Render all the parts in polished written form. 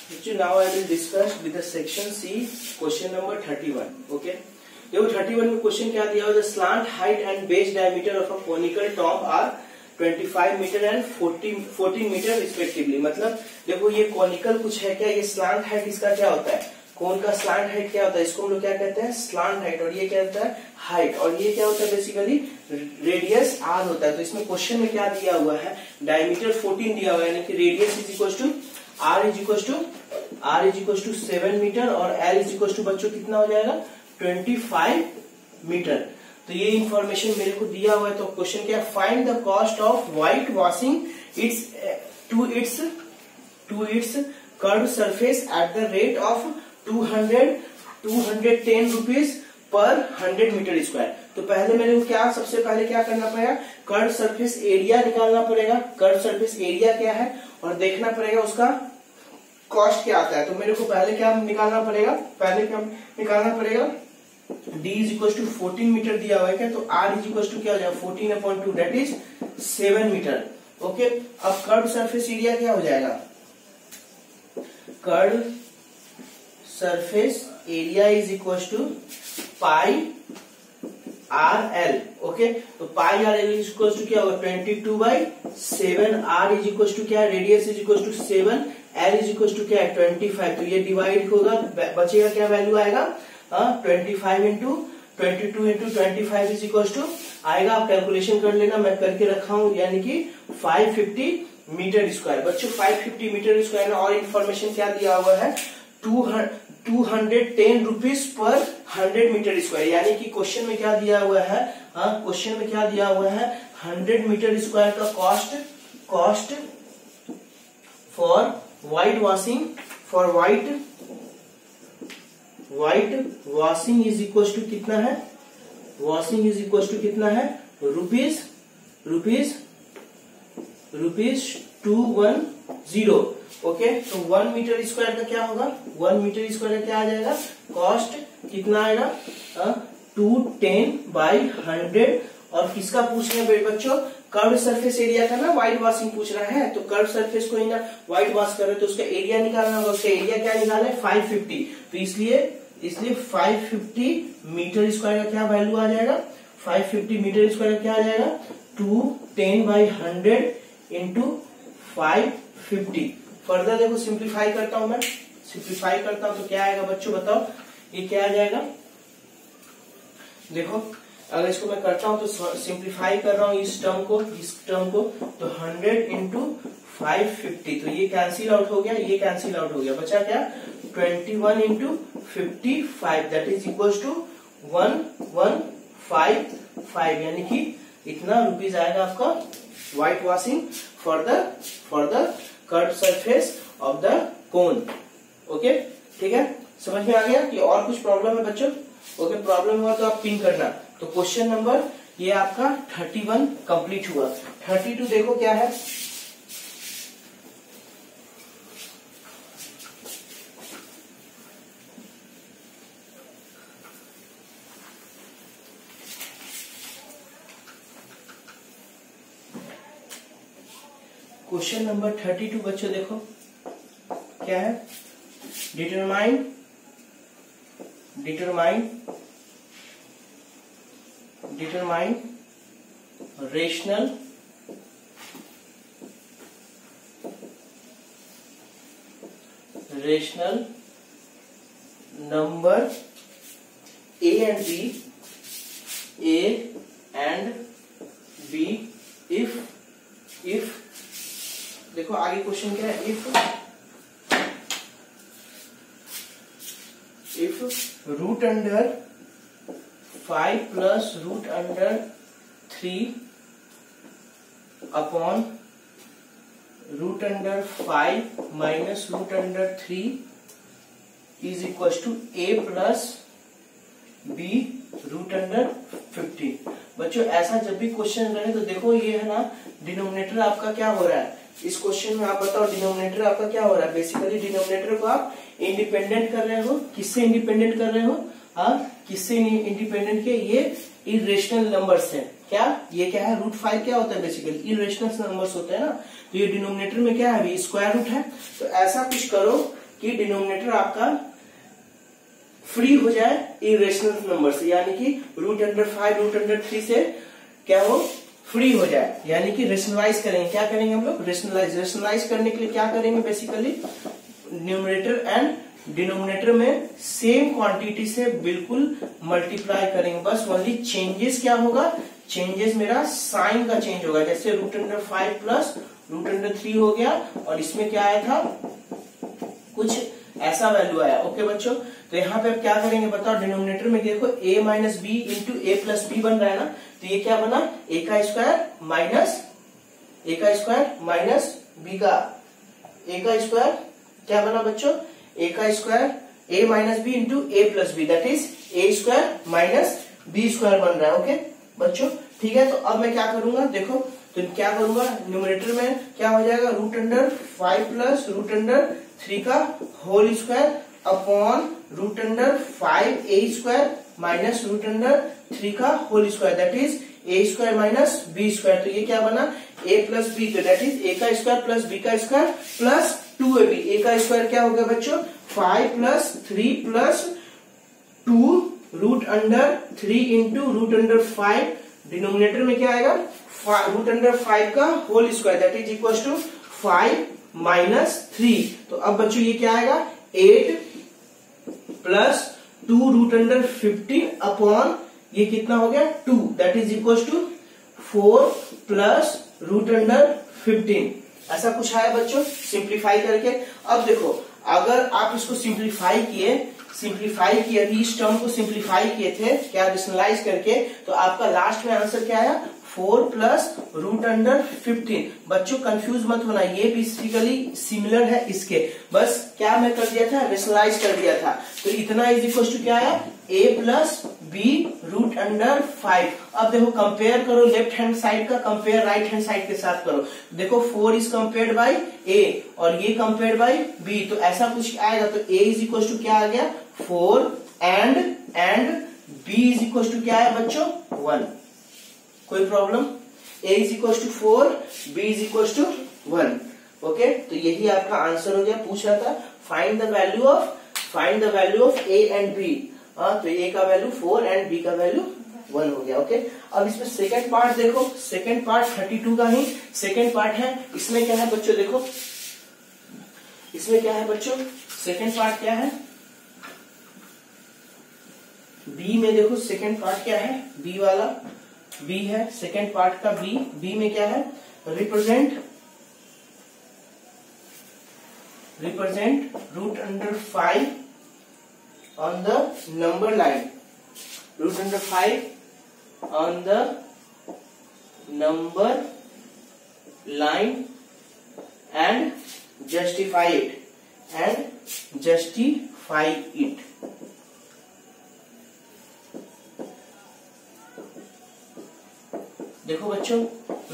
Now I will discuss with the section C question number 31. Okay. देखो 31 में question क्या दिया हुआ है? Slant height and base diameter of a conical top are 25 metre and 14 metre respectively. मतलब देखो ये कॉनिकल कुछ है क्या? ये स्लांट हाइट इसका क्या होता है? कोन का स्लांट हाइट क्या होता है? इसको हम लोग क्या कहते हैं? Slant height. और ये क्या होता है? हाइट। और ये क्या होता है? बेसिकली रेडियस आर होता है। तो इसमें क्वेश्चन में क्या दिया हुआ है? डायमीटर 14 दिया हुआ है, यानी कि radius is equal to R is equal to 7 metre और L इज इक्वल टू बच्चों कितना हो जाएगा? 25 मीटर। तो ये इंफॉर्मेशन मेरे को दिया हुआ है। तो क्वेश्चन क्या? Find the cost of white washing to its curve surface at the rate of 210 rupees per 100 metre square. तो पहले मेरे को सबसे पहले क्या करना पड़ेगा? कर्व सरफेस एरिया निकालना पड़ेगा। कर्व सरफेस एरिया क्या है और देखना पड़ेगा उसका कॉस्ट क्या आता है। तो मेरे को पहले क्या निकालना पड़ेगा? D is equal to 14 metre दिया हुआ है क्या? तो R इज इक्वल टू क्या हो जाएगा? 14/2 दैट इज 7 मीटर। ओके। अब कर्व सरफेस एरिया क्या हो जाएगा? Curve surface area is equal to pi RL। Okay. तो pi RL is equal to क्या होगा? 22/7। R इज इक्वल टू क्या है? Radius is equal to 7, L is equal to क्या है? 25। तो ये डिवाइड होगा, बचेगा क्या वैल्यू आएगा? 25 into 22 into 25 is equal to आएगा। आप कैलकुलेशन कर लेना, मैं करके रखा हूं, यानी कि 550 मीटर स्क्वायर। बच्चों 550 मीटर स्क्वायर में और इन्फॉर्मेशन क्या दिया हुआ है? 210 रुपीज पर 100 मीटर स्क्वायर। यानी कि क्वेश्चन में क्या दिया हुआ है? क्वेश्चन में क्या दिया हुआ है? 100 मीटर स्क्वायर का cost for white washing is equal to कितना है? वॉशिंग इज इक्वल टू कितना है? रुपीज 210। ओके। तो 1 मीटर स्क्वायर का क्या होगा? 1 मीटर स्क्वायर का क्या आ जाएगा? कॉस्ट कितना आएगा? 210/100। और किसका पूछ रहे हैं बच्चों? कर्व सरफेस एरिया का ना व्हाइट वॉशिंग पूछ रहा है। तो कर्व सरफेस को ही ना व्हाइट वॉश कर रहे हैं, तो उसका एरिया निकालना होगा। उसका एरिया क्या निकालना है? 550। तो इसलिए 550 मीटर स्क्वायर का क्या वैल्यू आ जाएगा? 550 मीटर स्क्वायर का क्या आ जाएगा? 210/100 इंटू 550। फर्दर देखो सिंप्लीफाई करता हूं, तो क्या आएगा बच्चों? बताओ ये क्या आ जाएगा? देखो अगर इसको मैं करता हूं तो सिंप्लीफाई कर रहा हूं इस टर्म को, तो 100 इंटू 550। तो ये कैंसिल आउट हो गया, ये कैंसिल आउट हो गया। बचा क्या? 21 इंटू 55 दैट इज इक्वल टू 1155। यानी कि इतना रुपीज आएगा आपका white washing for the curve surface of the cone. Okay, ठीक है, समझ में आ गया कि और कुछ प्रॉब्लम है बच्चों? ओके, प्रॉब्लम हुआ तो आप पिन करना। तो क्वेश्चन नंबर ये आपका 31 कंप्लीट हुआ। 32 देखो क्या है? क्वेश्चन नंबर 32 बच्चों देखो क्या है? Determine rational number A and B if देखो आगे क्वेश्चन क्या है? if root under 5 plus root under 3 upon root under 5 minus root under 3 is equal to A plus B root under 15। बच्चों ऐसा जब भी क्वेश्चन रहे तो देखो ये है ना, डिनोमिनेटर आपका क्या हो रहा है इस क्वेश्चन में? आप बताओ डिनोमिनेटर आपका क्या हो रहा है? बेसिकली डिनोमिनेटर को आप इंडिपेंडेंट कर रहे हो। किससे इंडिपेंडेंट कर रहे हो? किससे इंडिपेंडेंट के? ये इरेशनल नंबर्स हैं। क्या ये क्या है? रूट 5 क्या होता है? बेसिकली इरेशनल नंबर्स होते हैं ना। तो ये डिनोमिनेटर में क्या है? अभी स्क्वायर रूट है। तो ऐसा कुछ करो कि डिनोमिनेटर आपका फ्री हो जाए इरेशनल नंबर से, यानी कि √5 √3 से क्या हो, फ्री हो जाए, यानी कि रेशनलाइज करेंगे। क्या करेंगे हम लोग, रेशनलाइज करने के लिए क्या करेंगे, बेसिकली न्यूमरेटर एंड डिनोमिनेटर में सेम क्वांटिटी से बिल्कुल मल्टीप्लाई करेंगे। बस ओनली चेंजेस क्या होगा, चेंजेस मेरा साइन का चेंज होगा। जैसे √5 प्लस √3 हो गया, और इसमें क्या आया था, कुछ ऐसा वैल्यू आया। ओके बच्चों, तो यहाँ पे अब क्या करेंगे बताओ, डिनोमिनेटर में देखो a minus b into a plus b बन रहा है ना, तो ये क्या बना, a का स्क्वायर माइनस बी का, a का स्क्वायर क्या बना बच्चों, a का square a minus b into a plus b, that is a square minus b square बन रहा है। ओके बच्चों, ठीक है। तो अब मैं क्या करूंगा, देखो तो क्या करूंगा, न्यूमरेटर में क्या हो जाएगा, √5 प्लस √3 का whole square upon √5 square minus √3 का whole square, that is a square minus b square. तो ये क्या बना, a plus b, that is a का स्क्वायर प्लस b का स्क्वायर प्लस 2ab। a का स्क्वायर क्या हो गया बच्चों, 5 प्लस 3 प्लस 2 √3 इंटू √5, डिनोमिनेटर में क्या आएगा, √5 का whole square, that is equal to 5 minus 3। तो अब बच्चों ये क्या आएगा, 8 प्लस 2 √15 अपॉन ये कितना हो गया 2, that is equal to 4 plus √15। ऐसा कुछ आया बच्चों, सिंप्लीफाई करके। अब देखो अगर आप इसको सिंप्लीफाई किए अभी इस टर्म को सिंप्लीफाई किए थे क्या, रेशनलाइज करके, तो आपका लास्ट में आंसर क्या आया, 4 प्लस √15। बच्चों कंफ्यूज मत होना, ये बेसिकली सिमिलर है इसके, बस क्या मैं कर दिया था, रेशनलाइज कर दिया था। तो इतना इज इक्वल टू क्या आया, a प्लस बी √5। अब देखो कंपेयर करो, लेफ्ट हैंड साइड का कंपेयर राइट हैंड साइड के साथ करो। देखो 4 इज कंपेयर्ड बाय a और ये कंपेयर्ड बाय b, तो ऐसा कुछ आएगा। तो a इज इक्वल टू क्या आ गया, 4 and b is equal to क्या है बच्चों, 1। कोई problem, a is equal to 4, b is equal to 1। Okay, तो यही आपका आंसर हो गया। पूछ रहा था find the value of a and b। तो a का वैल्यू 4 एंड b का वैल्यू 1 हो गया। ओके, अब इसमें सेकंड पार्ट देखो, सेकंड पार्ट 32 का ही सेकंड पार्ट है। इसमें क्या है बच्चों, देखो इसमें क्या है बच्चों, सेकंड पार्ट क्या है, बी में देखो सेकंड पार्ट क्या है, बी वाला बी है, सेकंड पार्ट का बी में क्या है, represent √5 on the number line, √5 on the number line and justify it देखो बच्चों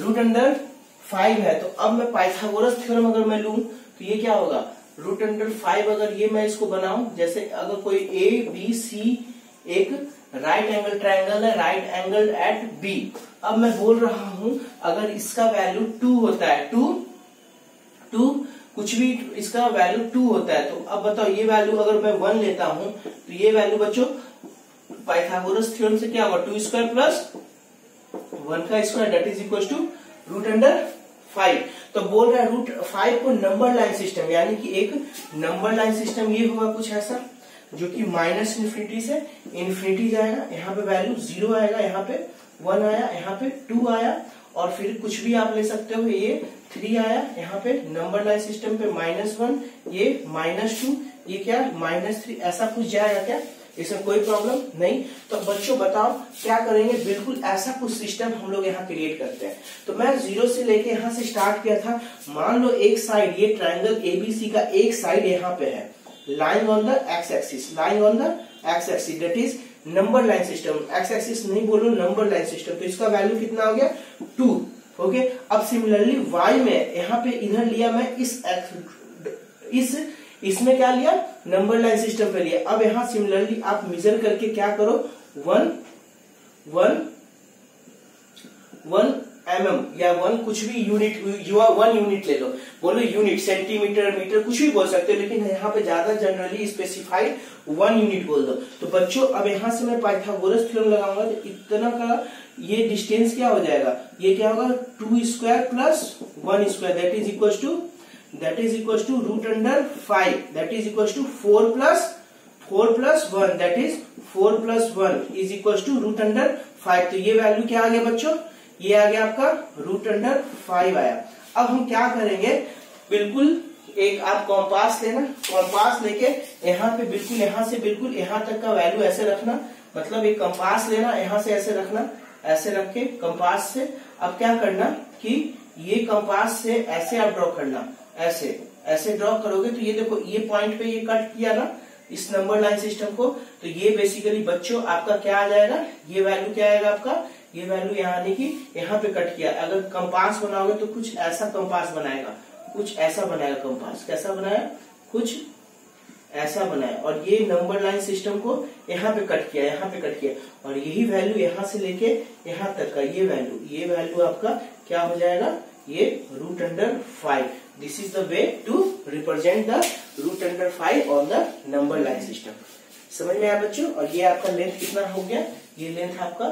√5 है, तो अब मैं पाइथागोरस थ्योरम अगर मैं लूं तो ये क्या होगा, √5 अगर ये मैं इसको बनाऊं, जैसे अगर कोई ए बी सी एक राइट एंगल ट्रायंगल है, राइट एंगल एट बी। अब मैं बोल रहा हूं अगर इसका वैल्यू 2 होता है, 2 कुछ भी इसका वैल्यू 2 होता है, तो अब बताओ ये वैल्यू अगर मैं 1 लेता हूं तो ये वैल्यू बच्चों पाइथागोरस थ्योरम से क्या होगा, 2 स्क्वायर प्लस 1 का square, that is equal to √5। तो बोल रहा है √5 को नंबर लाइन सिस्टम, यानी कि एक नंबर लाइन सिस्टम ये होगा कुछ ऐसा जो कि -∞ से इन्फिनिटी जाएगा। यहाँ पे वैल्यू 0 आएगा, यहाँ पे 1 आया, यहाँ पे 2 आया, और फिर कुछ भी आप ले सकते हो, ये 3 आया, यहाँ पे नंबर लाइन सिस्टम पे -1, ये -2, ये क्या -3, ऐसा कुछ जाएगा क्या, इसमें कोई प्रॉब्लम नहीं। तो बच्चों बताओ क्या करेंगे, बिल्कुल ऐसा कुछ सिस्टम हम लोग यहाँ क्रिएट करते हैं। तो मैं 0 से लेके यहाँ से स्टार्ट किया था। मान लो एक साइड ये ट्रायंगल एबीसी का एक साइड यहाँ पे है, lying on the x axis, that is number line system. X axis नहीं बोलो, नंबर लाइन सिस्टम। तो इसका वैल्यू कितना हो गया, 2। ओके, अब सिमिलरली वाई में यहाँ पे इधर लिया मैं इसमें क्या लिया, नंबर लाइन सिस्टम पे लिया। अब यहां सिमिलरली आप मेजर करके क्या करो, 1 mm या 1 कुछ भी यूनिट, 1 यूनिट ले लो, बोलो यूनिट, सेंटीमीटर, मीटर, कुछ भी बोल सकते हो, लेकिन यहाँ पे ज्यादा जनरली स्पेसिफाइड 1 यूनिट बोल दो। तो बच्चों अब यहाँ से मैं पाइथागोरस थ्योरम लगाऊंगा तो इतना का ये डिस्टेंस क्या हो जाएगा, ये क्या होगा 2 square plus 1 square that is equal to root under 5 that is equal to 4 plus 1 that is 4 plus 1 is equal to root under 5। तो ये वैल्यू क्या आ गया बच्चों, ये आ गया आपका रूट अंडर 5 आया। अब हम क्या करेंगे, बिल्कुल एक आप कॉम्पास लेना, कॉम्पास लेके यहाँ पे बिल्कुल यहाँ से बिल्कुल यहाँ तक का वैल्यू ऐसे रखना, मतलब एक कंपास लेना, यहाँ से ऐसे रखना, ऐसे रख के कंपास से अब क्या करना कि ये कंपास से ऐसे आप ड्रॉ करना, ऐसे ड्रॉ करोगे तो ये देखो ये पॉइंट पे ये कट किया ना इस नंबर लाइन सिस्टम को, तो ये बेसिकली बच्चों आपका क्या आ जाएगा, ये वैल्यू क्या आएगा आपका, ये वैल्यू यहाँ आने की यहाँ पे कट किया। अगर कंपास बनाओगे तो कुछ ऐसा कंपास बनाएगा, कुछ ऐसा बनाएगा कंपास, कैसा बनाया, कुछ ऐसा बनाया, और ये नंबर लाइन सिस्टम को यहाँ पे कट किया, यहाँ पे कट किया, और यही वैल्यू यहाँ से लेके यहाँ तक का ये वैल्यू आपका क्या हो जाएगा, ये root under 5। This is the way to represent the root under 5 on the number line system. समझ में आया बच्चों। और ये आपका लेंथ कितना हो गया, ये लेंथ आपका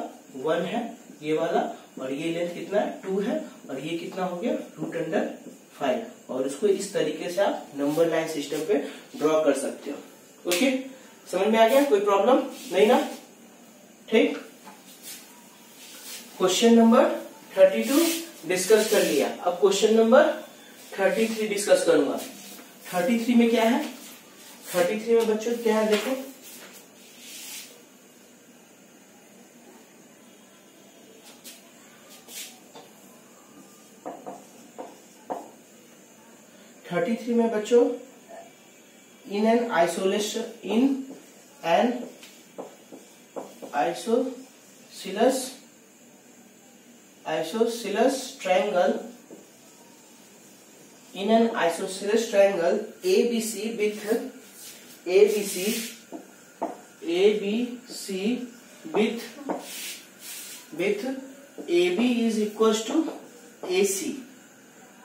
1 है ये वाला, और ये लेंथ कितना है 2 है, और ये कितना हो गया रूट अंडर 5, और उसको इस तरीके से आप नंबर लाइन सिस्टम पे ड्रॉ कर सकते हो। ओके, समझ में आ गया, कोई प्रॉब्लम नहीं ना, ठीक। क्वेश्चन नंबर 32 डिस्कस कर लिया, अब क्वेश्चन नंबर 33 डिस्कस करूंगा। 33 में क्या है, 33 में बच्चों क्या है देखो, में बच्चों in an isosceles triangle ABC with AB is equals to AC.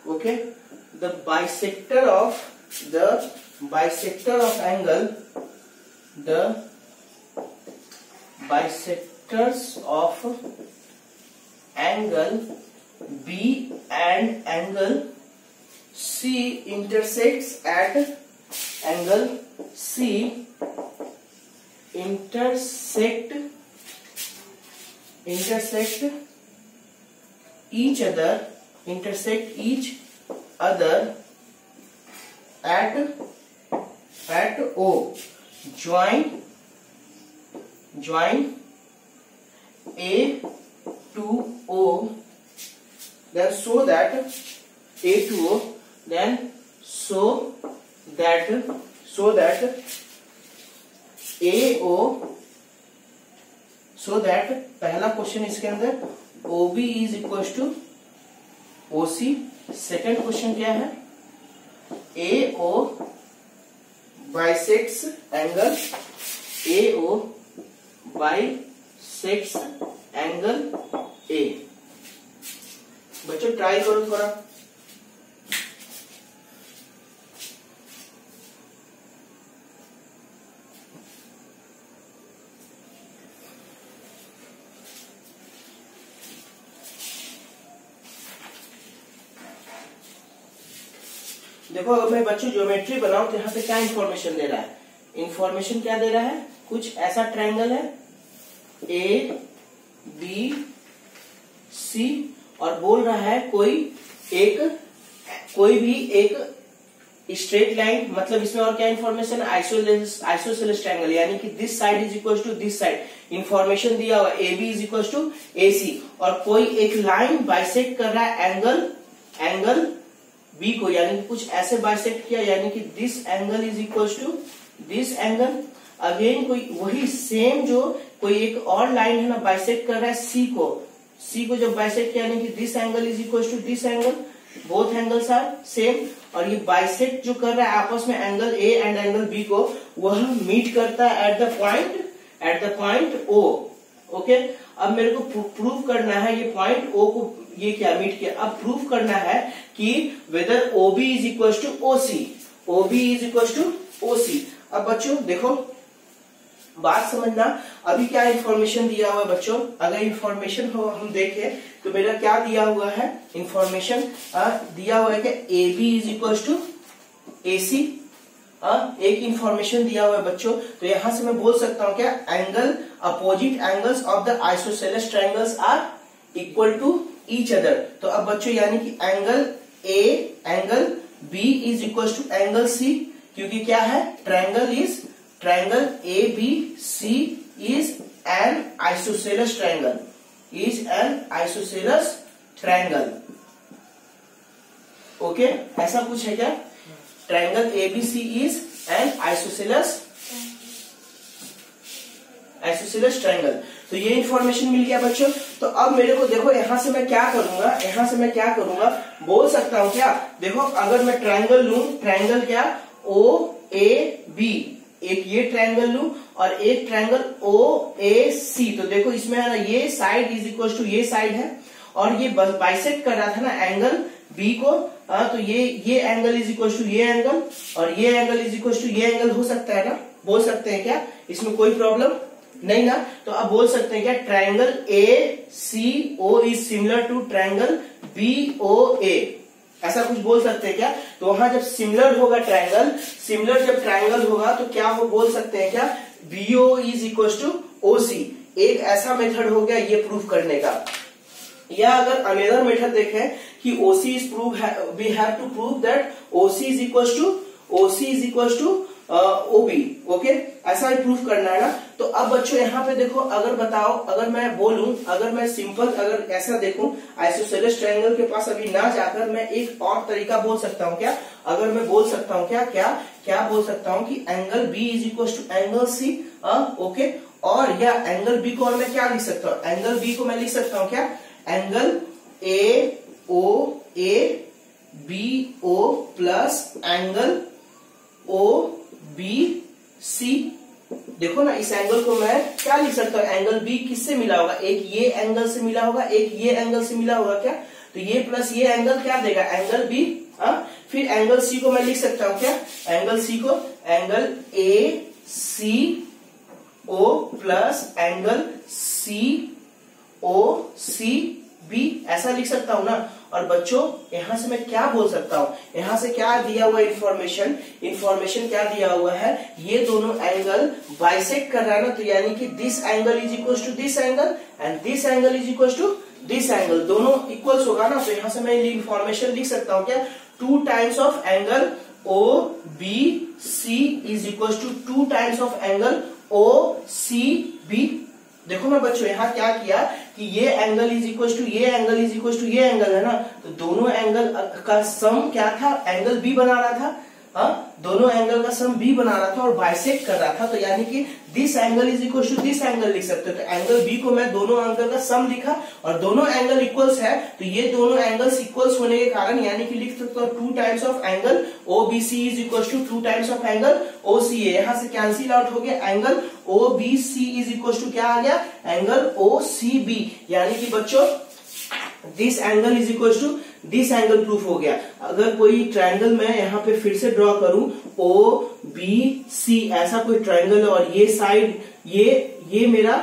Okay, the bisector of angle, the bisectors of angle B and angle C intersects at angle C intersect each other at O. Join A to O, then so that A to O, then so that AO, so that पहला question इसके अंदर OB is equals to OC। Second question क्या है, AO bisects angle AO bisects angle A। बच्चों try करो थोड़ा, देखो अगर मैं बच्चों ज्योमेट्री बनाऊं तो यहाँ पे क्या इंफॉर्मेशन दे रहा है, इंफॉर्मेशन क्या दे रहा है, कुछ ऐसा ट्रायंगल है A B C, और बोल रहा है कोई भी एक स्ट्रेट लाइन, मतलब इसमें और क्या इंफॉर्मेशन है, आइसोसेलेस ट्रायंगल, यानी कि this side is equal to this side, information दिया हुआ AB is equal to AC, और कोई एक लाइन बाइसेक्ट कर रहा है एंगल B को, यानी कि कुछ ऐसे बाइसेक्ट किया, यानी कि this angle is equal to this angle. Again कोई वही सेम जो कोई एक और लाइन है ना बाइसेक्ट कर रहा है C को जब बाइसेक्ट किया, यानी कि this angle is equal to this angle, both angles are same, और ये बाइसेक्ट जो कर रहा है आपस में angle A and angle B को, वह मीट करता है at the point O। Okay, अब मेरे को प्रूव करना है ये पॉइंट O को ये क्या मीट किया। अब प्रूफ करना है कि whether OB is equal to OC, OB is equal to OC। अब बच्चों देखो बात समझना, अभी क्या इंफॉर्मेशन दिया हुआ है बच्चों, अगर इंफॉर्मेशन हो हम देखें तो मेरा क्या दिया हुआ है, इंफॉर्मेशन दिया हुआ है कि AB is equal to AC, एक इंफॉर्मेशन दिया हुआ है बच्चों। तो यहां से मैं बोल सकता हूं क्या, angle opposite angles of the isosceles triangles are equal to each other. तो अब बच्चों यानी कि angle A angle B is equal to angle C, क्योंकि क्या है, triangle ABC is an isosceles triangle, okay ऐसा कुछ है क्या, triangle ABC is an isosceles triangle. तो ये इंफॉर्मेशन मिल गया बच्चों। तो अब मेरे को देखो यहां से मैं क्या करूंगा, बोल सकता हूं क्या, देखो अगर मैं ट्रायंगल लूं, ट्रायंगल क्या OAB, एक ये ट्रायंगल लूं और एक ट्रायंगल OAC, तो देखो इसमें है ना ये साइड इज इक्वल टू ये साइड है और ये बाइसेक्ट कर रहा था ना एंगल B को, तो ये एंगल इज इक्वल टू ये एंगल और ये एंगल इज इक्वल टू ये एंगल हो सकता है ना, बोल सकते हैं क्या, इसमें कोई प्रॉब्लम नहीं ना। तो अब बोल सकते हैं क्या, triangle ACO is similar to triangle BOA, ऐसा कुछ बोल सकते हैं क्या। तो वहां जब सिमिलर होगा ट्रायंगल, सिमिलर जब ट्रायंगल होगा तो क्या हो बोल सकते हैं क्या, BO is equal to OC। एक ऐसा मेथड हो गया ये प्रूफ करने का। या अगर अनदर मेथड देखें कि OC is prove, we have to prove that OC is equal to OB, okay ऐसा ही प्रूफ करना है ना। तो अब बच्चों यहाँ पे देखो, अगर बताओ, अगर मैं बोलूं, अगर मैं सिंपल अगर ऐसा देखूं आइसोसेलेस ट्रायंगल के पास अभी ना जाकर मैं एक और तरीका बोल सकता हूँ क्या, अगर मैं बोल सकता हूँ क्या बोल सकता हूँ कि angle B is equal to angle C, okay, और या एंगल B को और मैं क्या लिख सकता हूँ, एंगल B को मैं लिख सकता हूँ क्या, angle AOABO plus angle OBC। देखो ना इस एंगल को मैं क्या लिख सकता हूँ, एंगल B किससे मिला होगा, एक ये एंगल से मिला होगा, एक ये एंगल से मिला होगा क्या, तो ये प्लस ये एंगल क्या देगा, एंगल B। फिर एंगल C को मैं लिख सकता हूँ क्या, एंगल C को angle ACO plus angle COCB, ऐसा लिख सकता हूँ ना। और बच्चों यहां से मैं क्या बोल सकता हूं, यहां से क्या दिया हुआ इंफॉर्मेशन क्या दिया हुआ है, ये दोनों एंगल बाइसेक्ट कर रहा है ना, तो यानी कि this angle is equal to this angle and this angle is equal to this angle, दोनों इक्वल्स होगा ना। तो यहां से मैं इंफॉर्मेशन लिख सकता हूं क्या, 2 times of angle OBC is equal to 2 times of angle OCB। देखो ना बच्चों यहाँ क्या किया कि ये एंगल इज इक्वल टू ये एंगल इज इक्वल टू ये एंगल है ना, तो दोनों एंगल का सम क्या था, एंगल B बना रहा था, दोनों एंगल का सम B बना रहा था और बाइसेक्ट कर रहा था। तो यानी कि this angle is equal to this angle लिख सकते हो। तो एंगल B को मैं दोनों एंगल का सम लिखा और दोनों एंगल इक्वल्स है, तो ये दोनों एंगल्स इक्वल्स होने के कारण यानी कि लिख सकते हो 2 times of angle OBC is equal to 2 times of angle OCA। यहाँ से कैंसिल आउट हो गया, angle OBC is equal to क्या आ गया, एंगल OCB, यानी कि बच्चों this angle is equal to this angle proof हो गया। अगर कोई ट्रायंगल मैं यहाँ पे फिर से ड्रॉ करूं OBC, ऐसा कोई ट्रायंगल है और ये साइड ये मेरा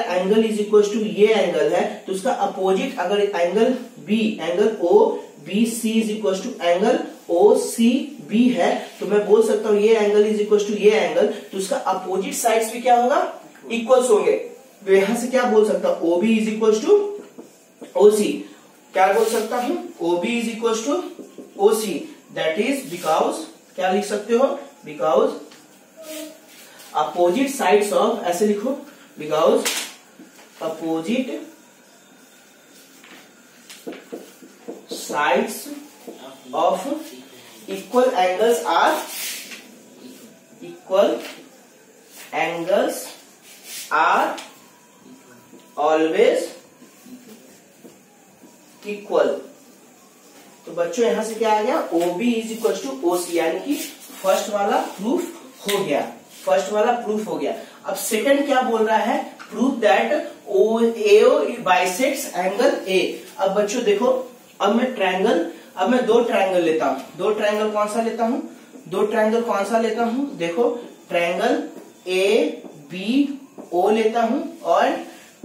एंगल इज इक्वल टू ये एंगल है, तो उसका अपोजिट अगर angle B, angle OBC is equal to angle OCB है, तो मैं बोल सकता हूँ ये एंगल इज इक्वल टू ये एंगल, तो उसका अपोजिट साइड्स भी क्या होगा, इक्वल्स होंगे। तो यहां से क्या बोल सकता हूँ, OB is equal to OC, क्या बोल सकता हूं, OB is equal to OC, that is because क्या लिख सकते हो, बिकॉज अपोजिट साइड्स ऑफ, ऐसे लिखो, because opposite sides of equal angles are always equal. तो बच्चों यहां से क्या आ गया, OB is equal to OC, यानी कि फर्स्ट वाला प्रूफ हो गया। अब सेकंड क्या बोल रहा है, proof that AO bisects angle A। अब बच्चों देखो, अब मैं दो ट्रायंगल लेता हूं। दो ट्रायंगल कौन सा लेता हूं? देखो, ट्रायंगल ए बी ओ लेता हूं और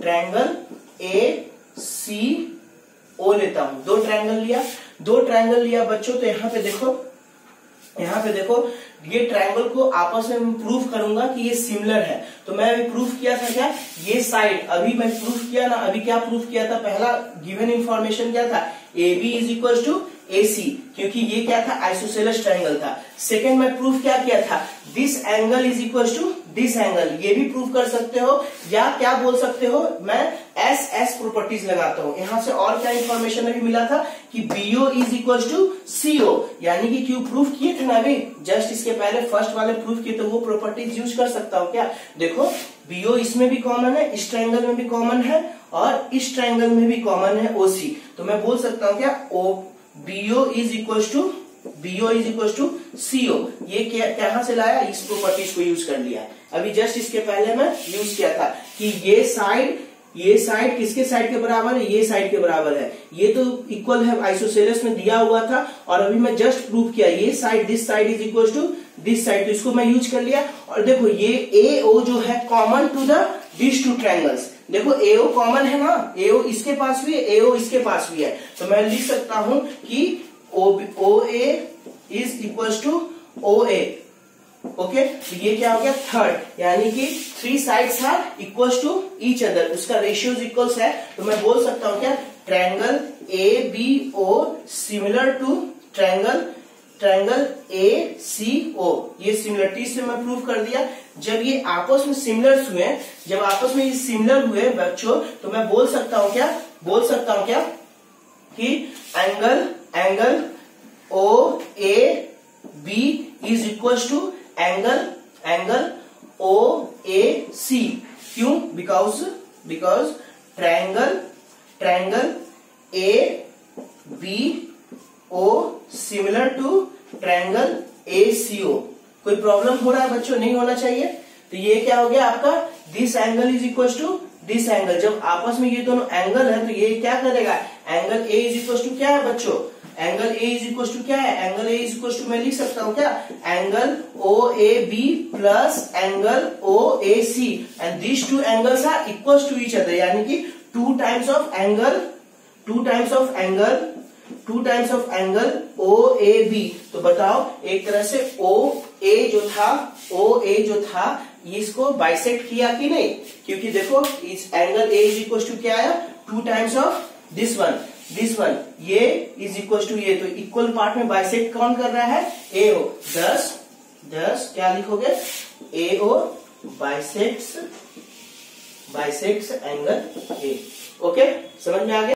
ट्रायंगल ए सी ओ लेता हूं। दो ट्रायंगल लिया बच्चों। तो यहाँ पे देखो ये ट्रायंगल को आपस में प्रूफ करूंगा कि ये सिमिलर है। तो मैं अभी प्रूफ किया था क्या, ये साइड अभी मैं प्रूफ किया ना, अभी क्या प्रूफ किया था, पहला गिवन इंफॉर्मेशन क्या था, A B is equal to A C, क्योंकि ये क्या था, आइसोसेलेस ट्रायंगल था। सेकेंड मैं प्रूफ क्या किया था, this angle is equal to this angle, ये भी प्रूफ कर सकते हो, या क्या बोल सकते हो, मैं एस एस प्रॉपर्टीज लगाता हूं। यहां से और क्या इंफॉर्मेशन अभी मिला था कि BO is equal to CO, यानी कि क्यों प्रूफ किए थे ना अभी, जस्ट इसके पहले फर्स्ट वाले प्रूफ किए, तो वो प्रॉपर्टीज यूज कर सकता हूं क्या। देखो बीओ इसमें भी कॉमन है, इस ट्रायंगल में भी कॉमन है, और इस ट्रायंगल में भी कॉमन है ओसी। तो मैं बोल सकता हूं क्या, O BO is equal to CO. ये कहां से लाया, इस प्रॉपर्टीज को यूज कर लिया। अभी जस्ट इसके पहले मैं यूज किया था कि ये साइड किसके साइड के बराबर है, ये साइड के बराबर है, ये तो इक्वल है, आइसोसेलेस में दिया हुआ था। और अभी मैं जस्ट प्रूव किया, ये side this side is equal to this side, तो इसको मैं यूज कर लिया। और देखो ये ए ओ जो है common to this two triangles, देखो एओ कॉमन है ना, एओ इसके पास भी है, एओ इसके पास भी है। तो मैं लिख सकता हूं कि O A is equal to O A. Okay, तो ये क्या हो गया, थर्ड, यानी कि three sides are equal to each other, उसका रेशियोज इक्वल्स है। तो मैं बोल सकता हूं क्या, triangle A B O similar to triangle A C O. ये सिमिलरिटी से मैं प्रूव कर दिया। जब ये आपस में सिमिलर हुए बच्चों, तो मैं बोल सकता हूं क्या कि angle O A B is equal to angle O A C. क्यों, because triangle A B O similar to triangle A C O. कोई प्रॉब्लम हो रहा है बच्चों, नहीं होना चाहिए। तो ये क्या हो गया आपका, this angle is equal to this angle. जब आपस में ये दोनों एंगल है तो ये क्या करेगा, angle A is equal to क्या है बच्चों, angle A is equal to क्या है, angle A is equal to मैं लिख सकता हूं क्या, angle O A B plus angle O A C, and this two angles are equal to each other, यानी कि two times of angle O A B. तो बताओ, एक तरह से ओ ए जो था इसको बाइसेक्ट किया कि नहीं, क्योंकि देखो इस angle A is equal to क्या आया, two times of this one, ये इज इक्वल टू ये, तो इक्वल पार्ट में बाइसेक्ट कौन कर रहा है, ए ओ। 10 क्या लिखोगे, ए ओ बाइसेक्ट्स एंगल ए। ओके, समझ में आ गया।